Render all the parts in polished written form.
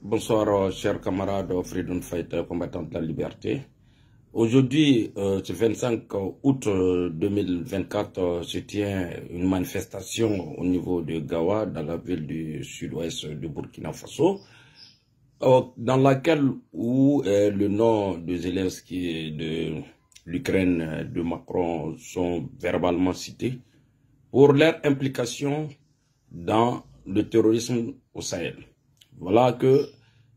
Bonsoir, chers camarades Freedom Fighter, combattants de la liberté. Aujourd'hui, ce 25 août 2024, se tient une manifestation au niveau de Gawa, dans la ville du sud-ouest du Burkina Faso, dans laquelle le nom de Zelensky et de l'Ukraine de Macron sont verbalement cités pour leur implication dans le terrorisme au Sahel. Voilà que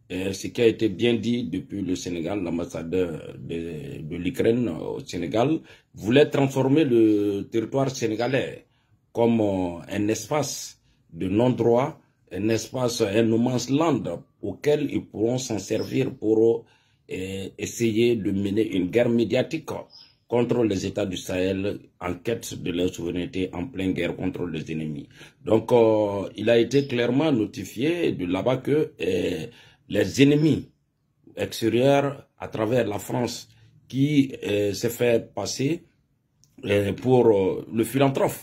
ce qui a été bien dit depuis le Sénégal. L'ambassadeur de l'Ukraine au Sénégal voulait transformer le territoire sénégalais comme un espace de non-droit, un espace, un no man's land auquel ils pourront s'en servir pour essayer de mener une guerre médiatique contre les États du Sahel en quête de leur souveraineté en pleine guerre contre les ennemis. Donc, il a été clairement notifié de là-bas que les ennemis extérieurs à travers la France qui s'est fait passer pour le philanthrope.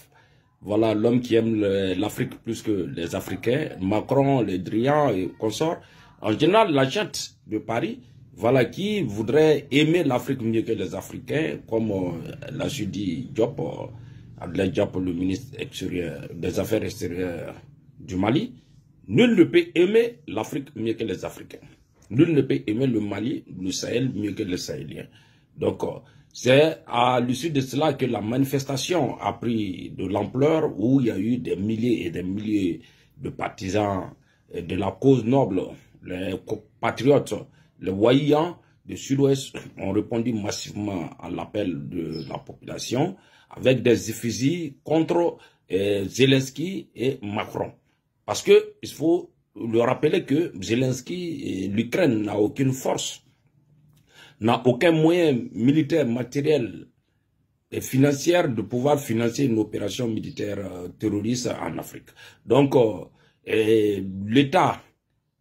Voilà l'homme qui aime l'Afrique plus que les Africains, Macron, les Drian et consorts. En général, la gente de Paris, voilà, qui voudrait aimer l'Afrique mieux que les Africains, comme l'a dit Diop, Abdoulaye Diop, le ministre des Affaires extérieures du Mali. Nul ne peut aimer l'Afrique mieux que les Africains. Nul ne peut aimer le Mali, le Sahel mieux que les Sahéliens. Donc, c'est à l'issue de cela que la manifestation a pris de l'ampleur, où il y a eu des milliers et des milliers de partisans de la cause noble, les patriotes, les voyants du sud-ouest ont répondu massivement à l'appel de la population avec des effusions contre Zelensky et Macron. Parce que il faut le rappeler que Zelensky et l'Ukraine n'a aucune force, n'a aucun moyen militaire, matériel et financier de pouvoir financer une opération militaire terroriste en Afrique. Donc, l'État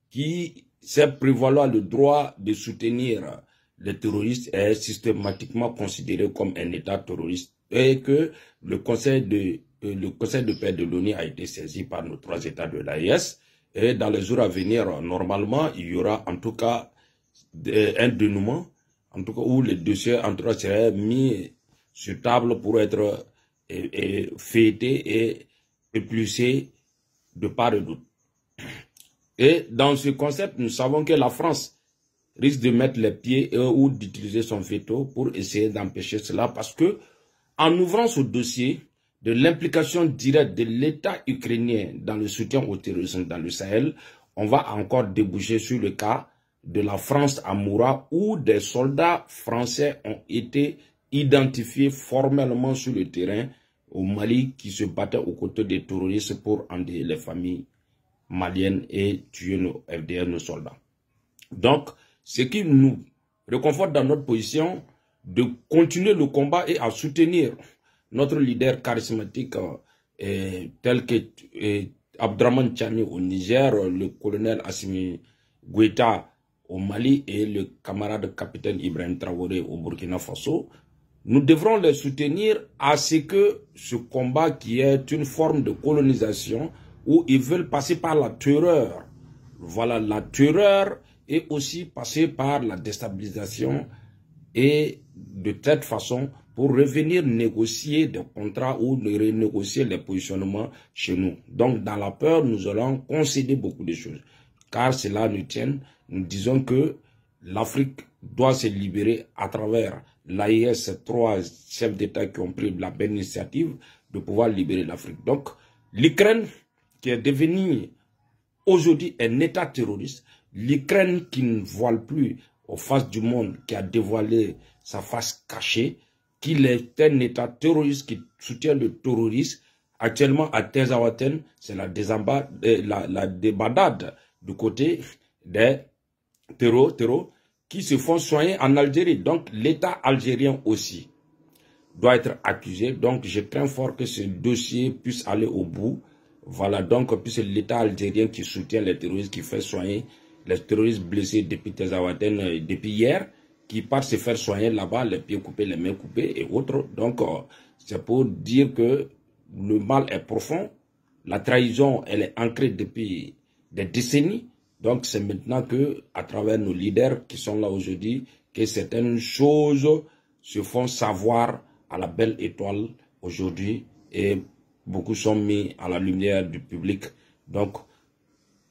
qui sait prévaloir le droit de soutenir les terroristes est systématiquement considéré comme un État terroriste et que le Conseil de paix de l'ONU a été saisi par nos 3 États de l'AES. Et dans les jours à venir, normalement, il y aura en tout cas un dénouement, en tout cas où les dossiers en tout cas seraient mis sur table pour être fêtés et épluchés de part et d'autre. Et dans ce concept, nous savons que la France risque de mettre les pieds ou d'utiliser son veto pour essayer d'empêcher cela, parce que en ouvrant ce dossier de l'implication directe de l'État ukrainien dans le soutien au terrorisme dans le Sahel, on va encore déboucher sur le cas de la France à Moura, où des soldats français ont été identifiés formellement sur le terrain au Mali, qui se battaient aux côtés des terroristes pour endeuiller les familles maliennes et tuer nos FDR, nos soldats. Donc, ce qui nous réconforte dans notre position de continuer le combat et à soutenir notre leader charismatique tel que Abdraman Tchani au Niger, le colonel Assimi Goïta au Mali et le camarade capitaine Ibrahim Traoré au Burkina Faso. Nous devrons les soutenir à ce que ce combat, qui est une forme de colonisation, où ils veulent passer par la terreur. Voilà, la terreur, et aussi passer par la déstabilisation, et de cette façon pour revenir négocier des contrats ou renégocier les positionnements chez nous. Donc dans la peur, nous allons concéder beaucoup de choses, car cela nous tient. Nous disons que l'Afrique doit se libérer à travers l'AES, 3 chefs d'État qui ont pris la belle initiative de pouvoir libérer l'Afrique. Donc l'Ukraine, qui est devenue aujourd'hui un État terroriste, l'Ukraine qui ne voile plus aux faces du monde, qui a dévoilé sa face cachée, qu'il est un État terroriste qui soutient le terrorisme. Actuellement, à Tinzaouaten, c'est la débandade du côté des terreaux qui se font soigner en Algérie. Donc, l'État algérien aussi doit être accusé. Donc, je crains fort que ce dossier puisse aller au bout. Voilà, donc, puisque l'État algérien qui soutient les terroristes, qui fait soigner les terroristes blessés depuis Tinzaouaten, depuis hier, qui partent se faire soigner là-bas, les pieds coupés, les mains coupées et autres. Donc, c'est pour dire que le mal est profond. La trahison, elle est ancrée depuis des décennies. Donc c'est maintenant que, à travers nos leaders qui sont là aujourd'hui, que certaines choses se font savoir à la belle étoile aujourd'hui et beaucoup sont mis à la lumière du public. Donc,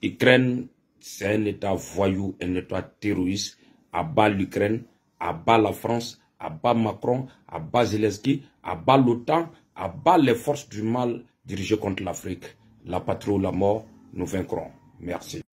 l'Ukraine, c'est un État voyou, un État terroriste. À bas l'Ukraine, à bas la France, à bas Macron, à bas Zelensky, à bas l'OTAN, à bas les forces du mal dirigées contre l'Afrique. La patrie ou la mort, nous vaincrons. Merci.